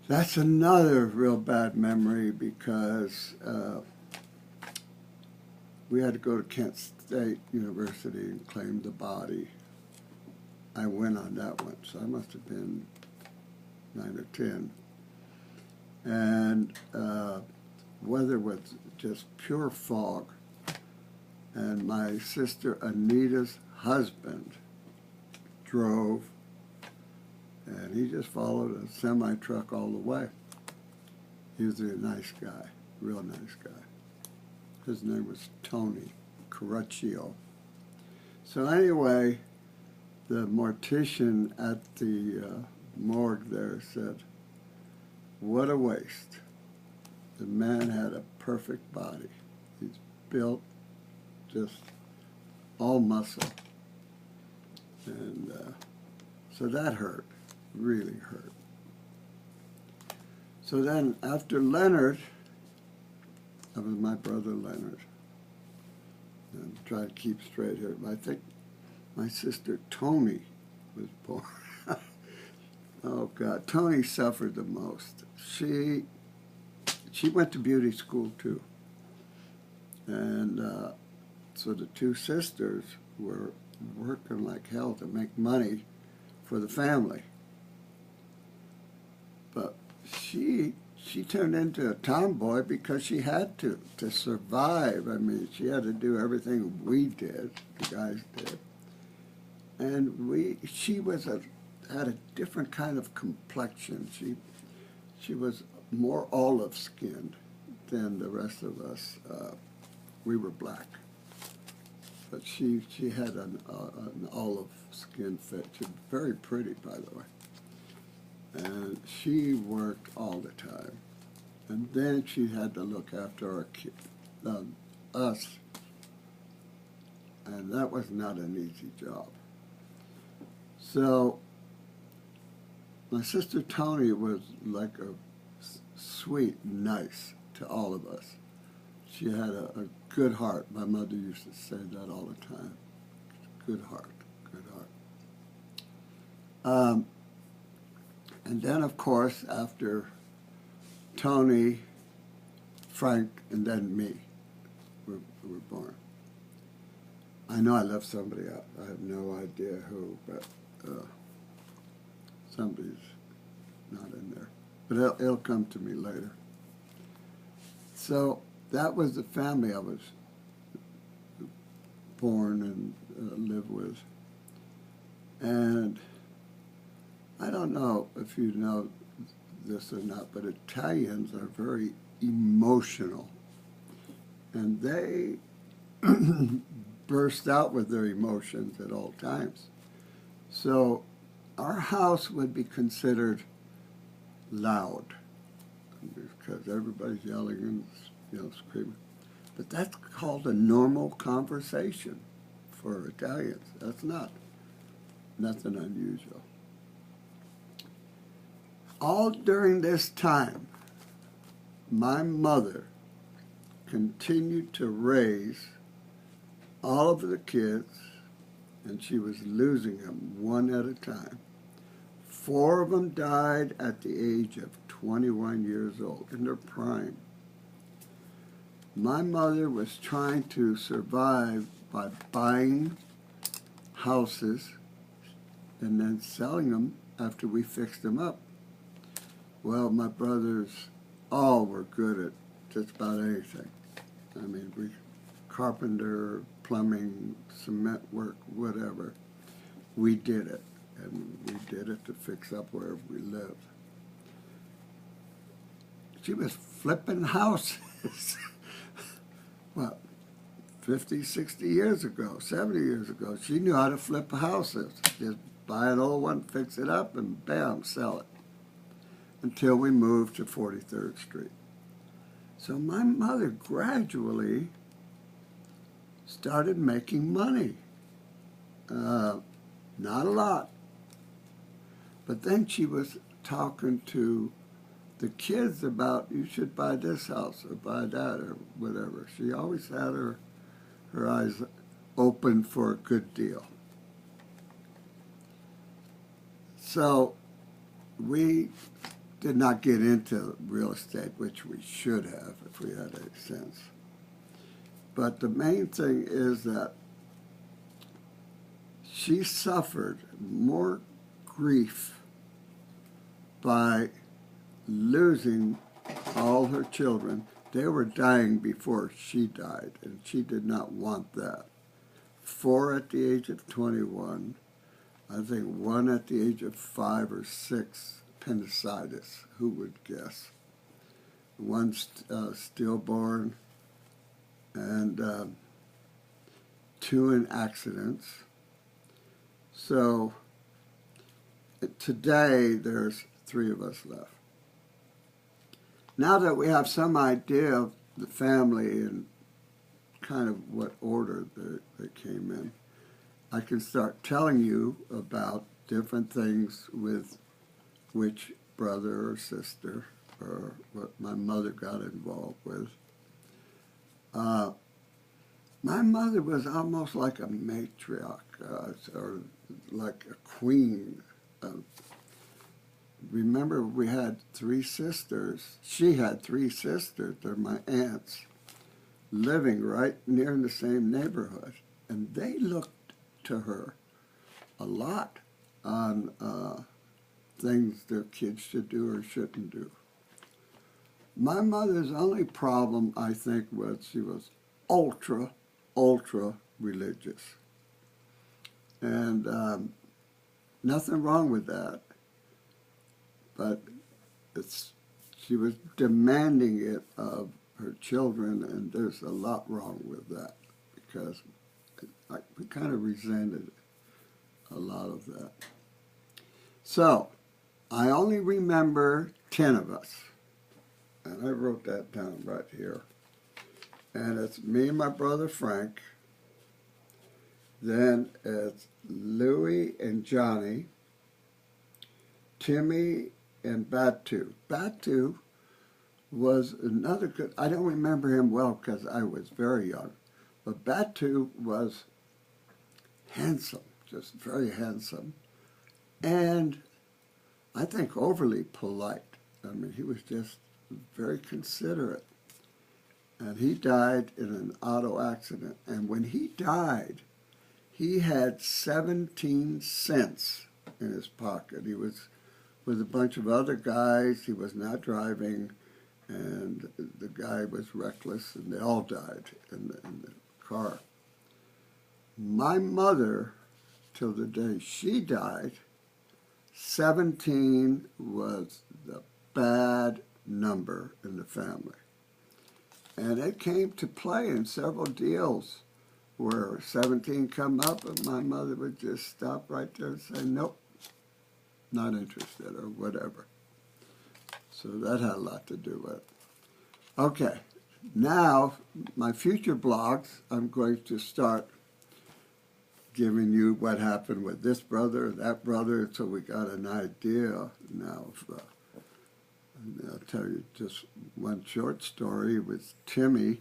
That's another real bad memory because we had to go to Kent State University and claim the body. I went on that one, so I must have been 9 or 10. And weather was just pure fog. And my sister Anita's husband drove, and he just followed a semi-truck all the way. He was a nice guy, real nice guy. His name was Tony Caraccio. So anyway, the mortician at the morgue there said, "What a waste. The man had a perfect body. He's built just all muscle." And so that hurt, really hurt. So then after Leonard, that was my brother Leonard. And try to keep straight here. I think my sister Tony was born. Oh God, Tony suffered the most. She went to beauty school too. And so the two sisters were working like hell to make money for the family. But she turned into a tomboy because she had to survive. I mean, she had to do everything we did, the guys did. And she had a different kind of complexion. She was more olive-skinned than the rest of us. We were black. But she had an olive skin fit. She was very pretty, by the way. And she worked all the time. And then she had to look after our us. And that was not an easy job. So my sister Tony was like a sweet, nice to all of us. She had a good heart. My mother used to say that all the time. Good heart, good heart. And then, of course, after Tony, Frank, and then me were born. I know I left somebody out. I have no idea who, but somebody's not in there. But it'll come to me later. So that was the family I was born and lived with. And I don't know if you know this or not, but Italians are very emotional. And they burst out with their emotions at all times. So our house would be considered loud because everybody's yelling and screaming. But that's called a normal conversation for Italians. That's nothing unusual. All during this time, my mother continued to raise all of the kids, and she was losing them one at a time. 4 of them died at the age of 21 years old, in their prime. My mother was trying to survive by buying houses and then selling them after we fixed them up. Well, my brothers all were good at just about anything. I mean, carpenter, plumbing, cement work, whatever. We did it, and we did it to fix up wherever we lived. She was flipping houses. Well, 50, 60 years ago, 70 years ago, she knew how to flip houses. Just buy an old one, fix it up, and bam, sell it. Until we moved to 43rd Street. So my mother gradually started making money. Not a lot. But then she was talking to the kids about, you should buy this house or buy that or whatever. She always had her eyes open for a good deal. So we did not get into real estate, which we should have if we had any sense. But the main thing is that she suffered more grief by losing all her children. They were dying before she died, and she did not want that. 4 at the age of 21, I think 1 at the age of 5 or 6, appendicitis, who would guess? 1 stillborn, and 2 in accidents. So today there's 3 of us left. Now that we have some idea of the family and kind of what order they came in, I can start telling you about different things with which brother or sister or what my mother got involved with. My mother was almost like a matriarch, or like a queen. Remember, we had 3 sisters. She had 3 sisters. They're my aunts, living right near in the same neighborhood. And they looked to her a lot on things their kids should do or shouldn't do. My mother's only problem, I think, was she was ultra religious. And nothing wrong with that. But she was demanding it of her children, and there's a lot wrong with that because we kind of resented a lot of that. So I only remember 10 of us, and I wrote that down right here. And it's me and my brother Frank. Then it's Louie and Johnny, Timmy and Batu. Batu was another good, I don't remember him well because I was very young, but Batu was handsome, just very handsome, and I think overly polite. I mean, he was just very considerate. And he died in an auto accident. And when he died, he had 17 cents in his pocket. He was with a bunch of other guys. He was not driving, and the guy was reckless, and they all died in the car. My mother, till the day she died, 17 was the bad number in the family. And it came to play in several deals where 17 come up and my mother would just stop right there and say, nope, not interested or whatever. So that had a lot to do with it. Okay, now my future blogs, I'm going to start giving you what happened with this brother, that brother, so we got an idea now of I'll tell you just one short story. With Timmy,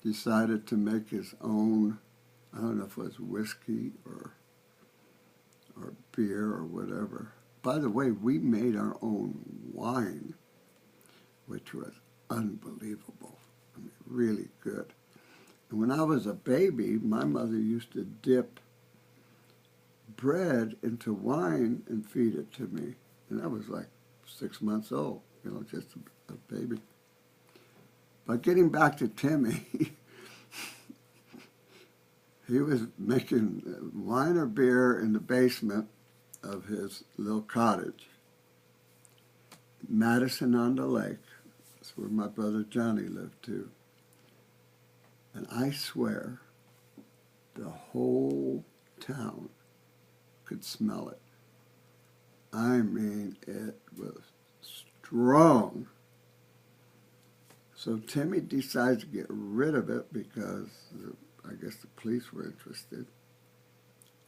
decided to make his own, I don't know if it was whiskey or beer or whatever. By the way, we made our own wine, which was unbelievable. I mean, really good. And when I was a baby, my mother used to dip bread into wine and feed it to me. And I was like 6 months old, you know, just a baby. But getting back to Timmy, he was making wine or beer in the basement of his little cottage, Madison-on-the-Lake. That's where my brother Johnny lived too. And I swear, the whole town could smell it. I mean, it was strong. So Timmy decides to get rid of it because I guess the police were interested.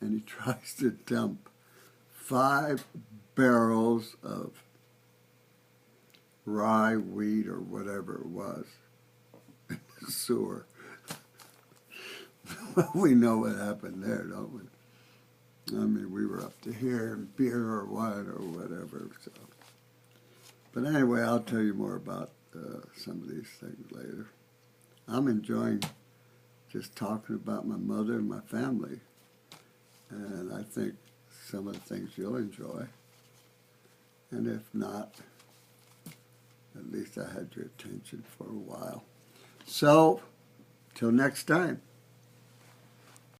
And he tries to dump 5 barrels of rye, wheat, or whatever it was in the sewer. We know what happened there, don't we? I mean, we were up to here in beer or wine or whatever. So But anyway, I'll tell you more about some of these things later. I'm enjoying just talking about my mother and my family. And I think some of the things you'll enjoy. And if not, at least I had your attention for a while. So, till next time.